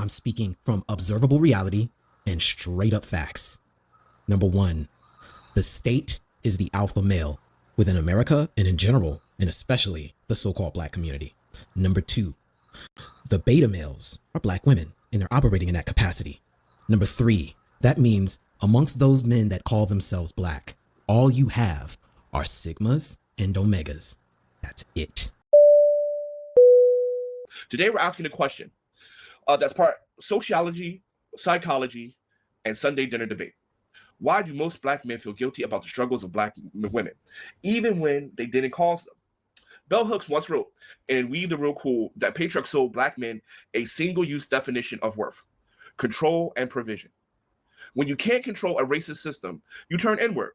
I'm speaking from observable reality and straight up facts. Number one, the state is the alpha male within America and in general, and especially the so-called black community. Number two, the beta males are black women and they're operating in that capacity. Number three, that means amongst those men that call themselves black, all you have are sigmas and omegas. That's it. Today we're asking a question that's part sociology, psychology, and Sunday dinner debate. Why do most black men feel guilty about the struggles of black women, even when they didn't cause them? Bell Hooks once wrote in We the Real Cool that patriarchs sold black men a single-use definition of worth: control and provision. When you can't control a racist system, you turn inward.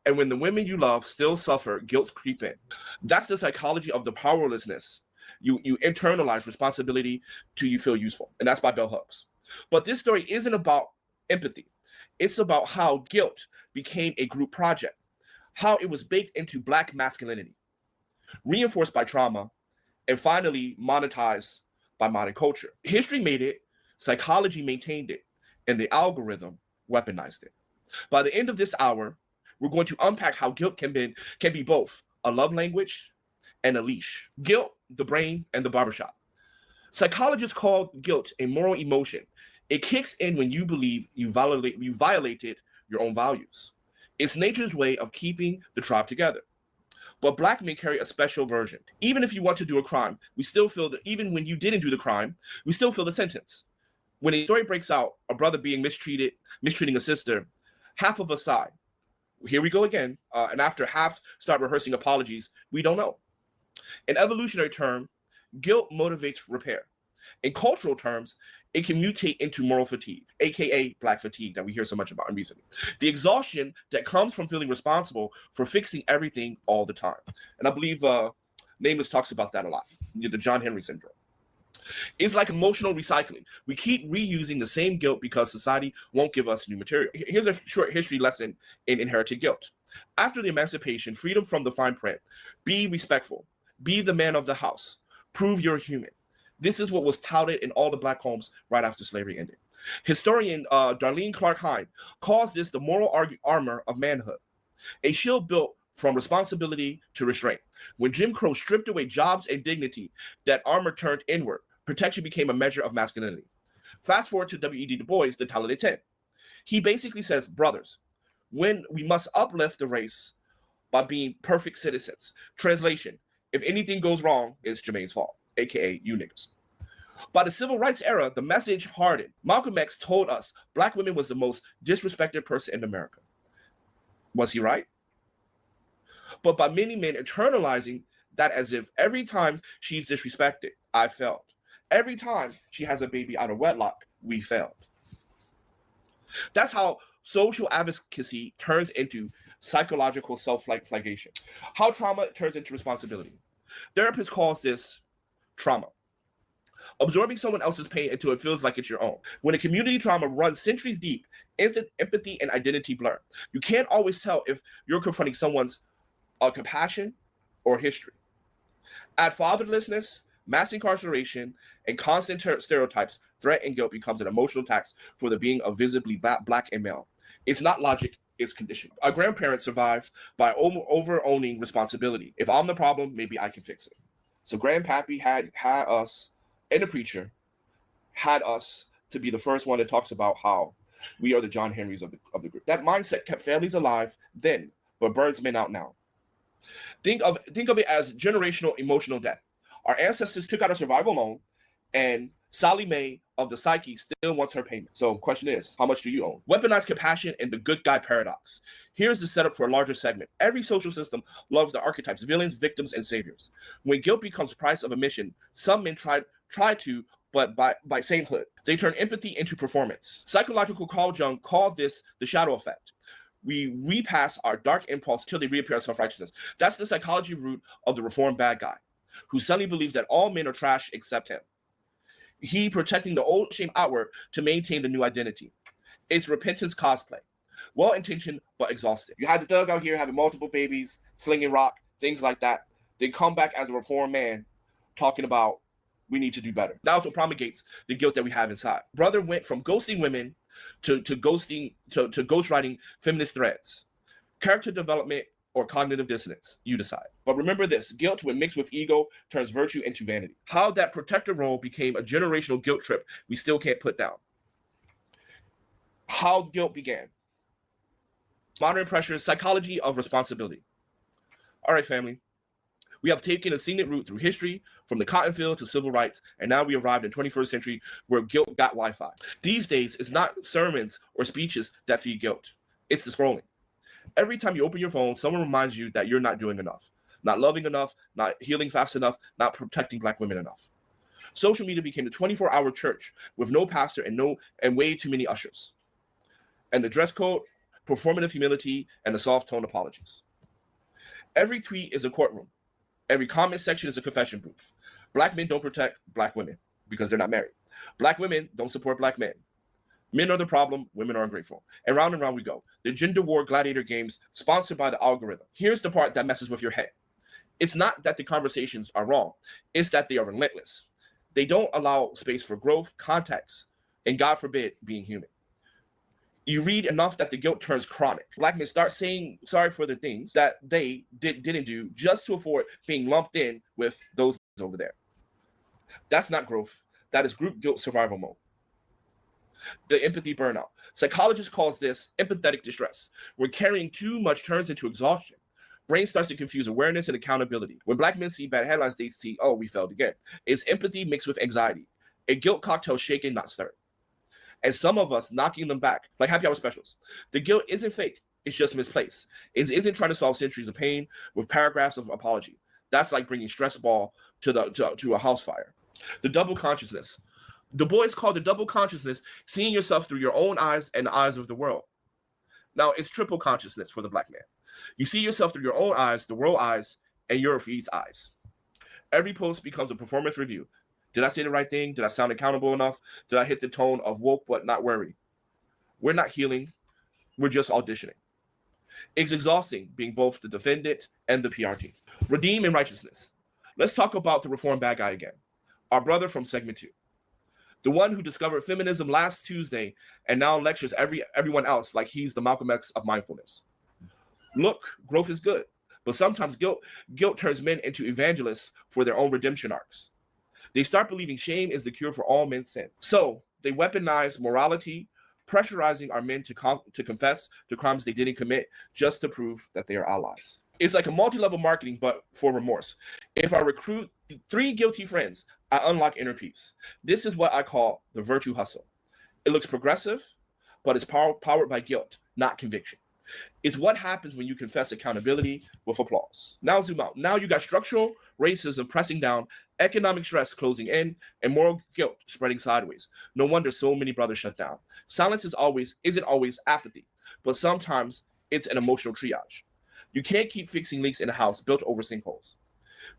And when the women you love still suffer, guilt creep in. That's the psychology of the powerlessness. You internalize responsibility till you feel useful. And that's by Bell Hooks. But this story isn't about empathy. It's about how guilt became a group project, how it was baked into black masculinity, reinforced by trauma, and finally monetized by modern culture. History made it, psychology maintained it, and the algorithm weaponized it. By the end of this hour, we're going to unpack how guilt can be both a love language and a leash. Guilt, the brain, and the barbershop. Psychologists call guilt a moral emotion. It kicks in when you believe you violated your own values. It's nature's way of keeping the tribe together. But black men carry a special version. Even if you want to do a crime, we still feel that even when you didn't do the crime, we still feel the sentence. When a story breaks out, a brother being mistreating a sister, half of us sigh. Here we go again. And after half start rehearsing apologies, we don't know. In evolutionary terms, guilt motivates repair. In cultural terms, it can mutate into moral fatigue, aka black fatigue that we hear so much about recently. The exhaustion that comes from feeling responsible for fixing everything all the time. And I believe Nameless talks about that a lot, the John Henry syndrome. It's like emotional recycling. We keep reusing the same guilt because society won't give us new material. Here's a short history lesson in inherited guilt. After the emancipation, freedom from the fine print, be respectful, be the man of the house, prove you're human. This is what was touted in all the black homes right after slavery ended. Historian Darlene Clark Hine calls this the moral armor of manhood, a shield built from responsibility to restraint. When Jim Crow stripped away jobs and dignity, that armor turned inward. Protection became a measure of masculinity. Fast forward to W.E.B. Du Bois, the Talented 10. He basically says, brothers, when we must uplift the race by being perfect citizens. Translation, if anything goes wrong, it's Jermaine's fault, aka you niggas. By the civil rights era, the message hardened. Malcolm X told us black women was the most disrespected person in America. Was he right? But by many men internalizing that as if every time she's disrespected, I failed. Every time she has a baby out of wedlock, we failed. That's how social advocacy turns into psychological self-flagellation. How trauma turns into responsibility. Therapists calls this trauma. Absorbing someone else's pain until it feels like it's your own. When a community trauma runs centuries deep, empathy and identity blur. You can't always tell if you're confronting someone's compassion or history. Add fatherlessness, mass incarceration, and constant stereotypes, threat and guilt becomes an emotional tax for the being of visibly black and male. It's not logic, it's conditioning. Our grandparents survived by over-owning responsibility. If I'm the problem, maybe I can fix it. So Grandpappy had us, and the preacher had us to be the first one that talks about how we are the John Henrys of the group. That mindset kept families alive then, but burns men out now. Think of it as generational emotional debt. Our ancestors took out a survival loan, and Sally Mae of the psyche still wants her payment. So the question is, how much do you own? Weaponized compassion and the good guy paradox. Here's the setup for a larger segment. Every social system loves the archetypes, villains, victims, and saviors. When guilt becomes price of admission, some men try to, but by sainthood, they turn empathy into performance. Psychological Carl Jung called this the shadow effect. We repass our dark impulse till they reappear as self-righteousness. That's the psychology root of the reformed bad guy, who suddenly believes that all men are trash except him. He protecting the old shame outward to maintain the new identity. It's repentance cosplay. Well-intentioned, but exhausted. You had the thug out here having multiple babies, slinging rock, things like that. Then come back as a reformed man, talking about we need to do better. That's what promulgates the guilt that we have inside. Brother went from ghosting women to ghostwriting feminist threads. Character development or cognitive dissonance, you decide. But remember this, guilt when mixed with ego turns virtue into vanity. How that protector role became a generational guilt trip we still can't put down. How guilt began. Modern pressures, psychology of responsibility. All right, family. We have taken a scenic route through history, from the cotton field to civil rights, and now we arrived in 21st century where guilt got Wi-Fi. These days, it's not sermons or speeches that feed guilt. It's the scrolling. Every time you open your phone, someone reminds you that you're not doing enough, not loving enough, not healing fast enough, not protecting Black women enough. Social media became a 24-hour church with no pastor and way too many ushers. And the dress code, performative humility, and the soft tone apologies. Every tweet is a courtroom. Every comment section is a confession booth. Black men don't protect Black women because they're not married. Black women don't support Black men. Men are the problem, women are ungrateful. And round we go. The gender war gladiator games sponsored by the algorithm. Here's the part that messes with your head. It's not that the conversations are wrong. It's that they are relentless. They don't allow space for growth, context, and God forbid, being human. You read enough that the guilt turns chronic. Black men start saying sorry for the things that they didn't do just to avoid being lumped in with those over there. That's not growth. That is group guilt survival mode. The empathy burnout. Psychologists calls this empathetic distress. When carrying too much turns into exhaustion. Brain starts to confuse awareness and accountability. When Black men see bad headlines, they see, oh, we failed again. It's empathy mixed with anxiety. A guilt cocktail shaken, not stirred. And some of us knocking them back, like happy hour specials. The guilt isn't fake. It's just misplaced. It isn't trying to solve centuries of pain with paragraphs of apology. That's like bringing stress ball to a house fire. The double consciousness. Du Bois called the double consciousness seeing yourself through your own eyes and the eyes of the world. Now, it's triple consciousness for the Black man. You see yourself through your own eyes, the world eyes, and your feed's eyes. Every post becomes a performance review. Did I say the right thing? Did I sound accountable enough? Did I hit the tone of woke but not worried? We're not healing. We're just auditioning. It's exhausting being both the defendant and the PR team. Redeem and righteousness. Let's talk about the reform bad guy again. Our brother from segment 2. The one who discovered feminism last Tuesday and now lectures everyone else like he's the Malcolm X of mindfulness. Look, growth is good, but sometimes guilt turns men into evangelists for their own redemption arcs. They start believing shame is the cure for all men's sin. So they weaponize morality, pressurizing our men to confess to crimes they didn't commit just to prove that they are allies. It's like a multi-level marketing, but for remorse. If I recruit 3 guilty friends, I unlock inner peace. This is what I call the virtue hustle. It looks progressive, but it's powered by guilt, not conviction. It's what happens when you confess accountability with applause. Now zoom out. Now you got structural racism pressing down, economic stress closing in, and moral guilt spreading sideways. No wonder so many brothers shut down. Silence isn't always apathy, but sometimes it's an emotional triage. You can't keep fixing leaks in a house built over sinkholes.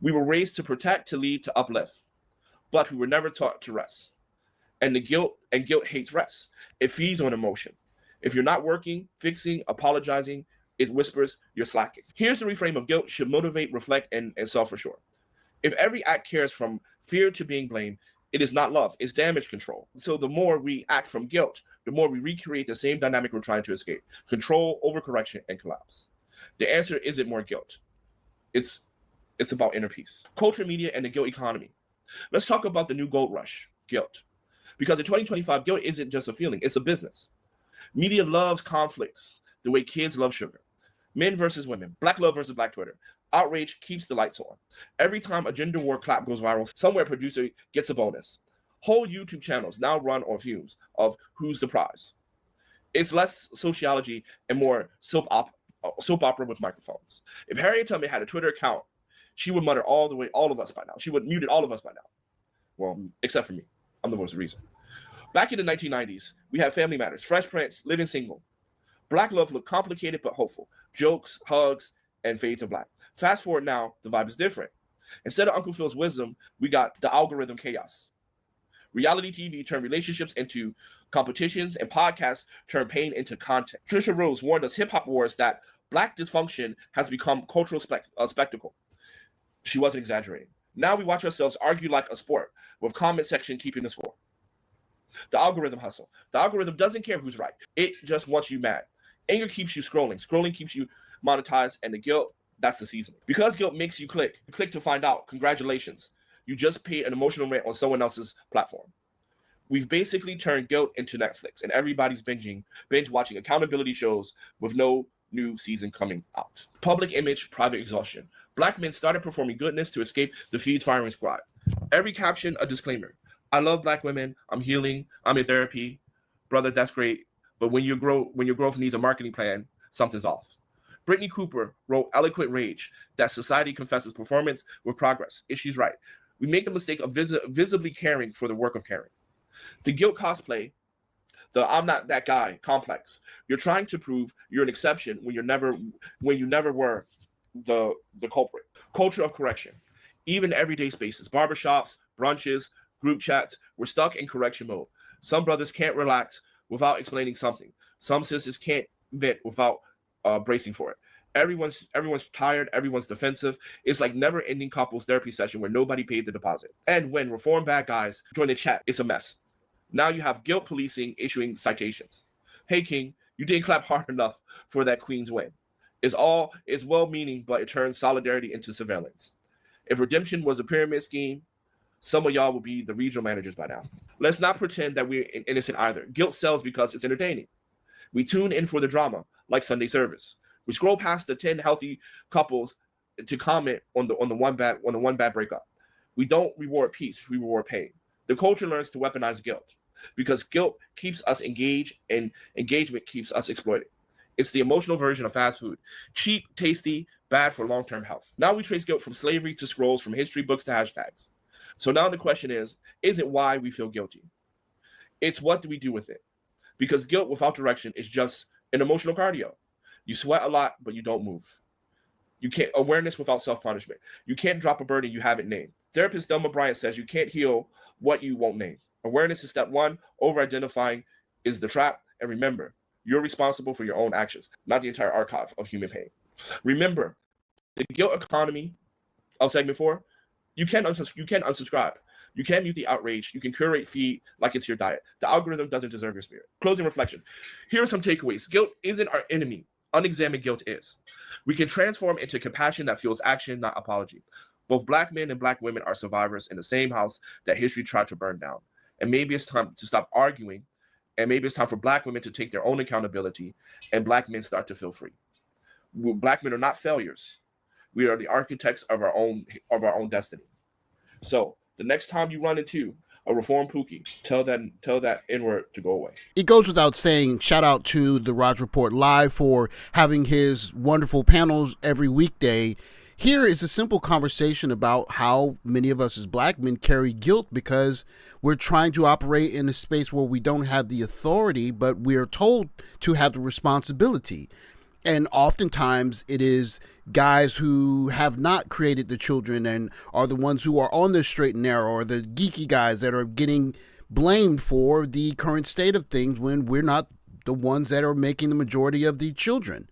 We were raised to protect, to lead, to uplift, but we were never taught to rest. And guilt hates rest. It feeds on emotion. If you're not working, fixing, apologizing, it whispers you're slacking. Here's the reframe of guilt should motivate, reflect, and self-assure. If every act cares from fear to being blamed, it is not love, it's damage control. So the more we act from guilt, the more we recreate the same dynamic we're trying to escape. Control, overcorrection, and collapse. The answer isn't more guilt. It's about inner peace. Culture, media, and the guilt economy. Let's talk about the new gold rush, guilt. Because in 2025, guilt isn't just a feeling, it's a business. Media loves conflicts the way kids love sugar. Men versus women, Black love versus Black Twitter. Outrage keeps the lights on. Every time a gender war clap goes viral, somewhere a producer gets a bonus. Whole YouTube channels now run on fumes of who's the prize. It's less sociology and more soap opera with microphones. If Harriet Tubman had a Twitter account, she would mutter all of us by now. She would muted all of us by now. Well, except for me. I'm the voice of reason. Back in the 1990s, we had Family Matters, Fresh Prince, Living Single. Black love looked complicated but hopeful. Jokes, hugs, and fade to black. Fast forward now, the vibe is different. Instead of Uncle Phil's wisdom, we got the algorithm chaos. Reality TV turned relationships into competitions, and podcasts turned pain into content. Trisha Rose warned us hip-hop wars that Black dysfunction has become cultural spectacle. She wasn't exaggerating. Now we watch ourselves argue like a sport, with comment section keeping the score. The algorithm hustle. The algorithm doesn't care who's right. It just wants you mad. Anger keeps you scrolling. Scrolling keeps you monetized. And the guilt, that's the seasoning. Because guilt makes you click. You click to find out. Congratulations. You just paid an emotional rent on someone else's platform. We've basically turned guilt into Netflix, and everybody's binge watching accountability shows with no new season coming out. Public image, private exhaustion. Black men started performing goodness to escape the feed's firing squad. Every caption, a disclaimer. I love Black women. I'm healing. I'm in therapy. Brother, that's great. But when your growth needs a marketing plan, something's off. Brittany Cooper wrote eloquent rage that society confesses performance with progress. Is she's right? We make the mistake of visibly caring for the work of caring. The guilt cosplay, the I'm not that guy complex. You're trying to prove you're an exception when you never were the culprit. Culture of correction. Even everyday spaces, barbershops, brunches, group chats, we're stuck in correction mode. Some brothers can't relax without explaining something. Some sisters can't vent without bracing for it. Everyone's tired. Everyone's defensive. It's like never-ending couples therapy session where nobody paid the deposit. And when reform bad guys join the chat, it's a mess. Now you have guilt policing issuing citations. Hey, King, you didn't clap hard enough for that Queen's win. It's well-meaning, but it turns solidarity into surveillance. If redemption was a pyramid scheme, some of y'all will be the regional managers by now. Let's not pretend that we're innocent either. Guilt sells because it's entertaining. We tune in for the drama, like Sunday service. We scroll past the 10 healthy couples to comment on the one bad breakup. We don't reward peace, we reward pain. The culture learns to weaponize guilt because guilt keeps us engaged and engagement keeps us exploited. It's the emotional version of fast food. Cheap, tasty, bad for long-term health. Now we trace guilt from slavery to scrolls, from history books to hashtags. So now the question is it why we feel guilty? It's what do we do with it? Because guilt without direction is just an emotional cardio. You sweat a lot, but you don't move. You can't awareness without self-punishment. You can't drop a burden you haven't named. Therapist Delma Bryant says you can't heal what you won't name. Awareness is step one. Over-identifying is the trap. And remember, you're responsible for your own actions, not the entire archive of human pain. Remember, the guilt economy of segment 4, you can unsubscribe. You can mute the outrage. You can curate feed like it's your diet. The algorithm doesn't deserve your spirit. Closing reflection. Here are some takeaways. Guilt isn't our enemy. Unexamined guilt is. We can transform into compassion that fuels action, not apology. Both Black men and Black women are survivors in the same house that history tried to burn down. And maybe it's time to stop arguing. And maybe it's time for Black women to take their own accountability and Black men start to feel free. Black men are not failures. We are the architects of our own destiny. So the next time you run into a reform Pookie, tell that N-word to go away. It goes without saying, shout out to the Raj Report Live for having his wonderful panels every weekday. Here is a simple conversation about how many of us as Black men carry guilt because we're trying to operate in a space where we don't have the authority, but we are told to have the responsibility. And oftentimes it is guys who have not created the children and are the ones who are on the straight and narrow, or the geeky guys that are getting blamed for the current state of things when we're not the ones that are making the majority of the children.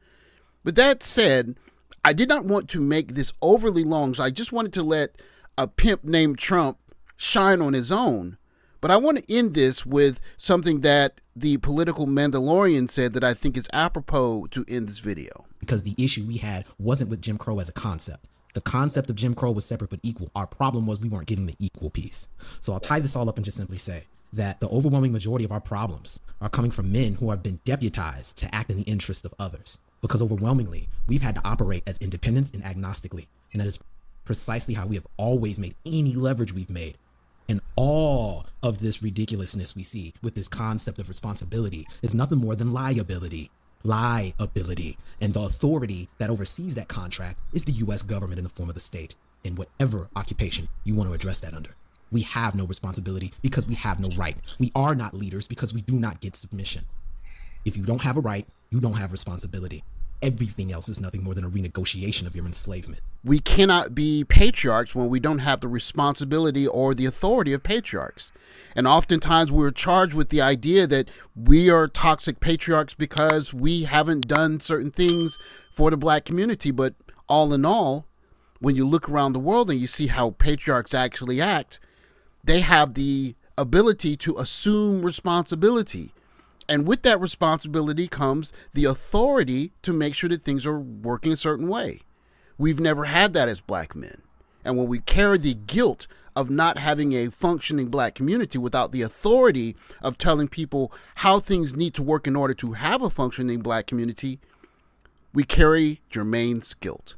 With that said, I did not want to make this overly long, so I just wanted to let a pimp named Trump shine on his own. But I want to end this with something that the Political Mandalorian said that I think is apropos to end this video. Because the issue we had wasn't with Jim Crow as a concept. The concept of Jim Crow was separate but equal. Our problem was we weren't getting the equal piece. So I'll tie this all up and just simply say that the overwhelming majority of our problems are coming from men who have been deputized to act in the interest of others. Because overwhelmingly, we've had to operate as independents and agnostically. And that is precisely how we have always made any leverage we've made. And all of this ridiculousness we see with this concept of responsibility is nothing more than liability. And the authority that oversees that contract is the U.S. government in the form of the state, in whatever occupation you want to address that under. We have no responsibility because we have no right. We are not leaders because we do not get submission. If you don't have a right, you don't have responsibility. Everything else is nothing more than a renegotiation of your enslavement. We cannot be patriarchs when we don't have the responsibility or the authority of patriarchs. And oftentimes we're charged with the idea that we are toxic patriarchs because we haven't done certain things for the Black community. But all in all, when you look around the world and you see how patriarchs actually act, they have the ability to assume responsibility. And with that responsibility comes the authority to make sure that things are working a certain way. We've never had that as black men. And when we carry the guilt of not having a functioning black community without the authority of telling people how things need to work in order to have a functioning black community, we carry Jermaine's guilt.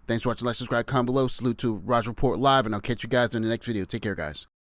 Thanks for watching. Like, subscribe, comment below. Salute to Raj Report Live, and I'll catch you guys in the next video. Take care, guys.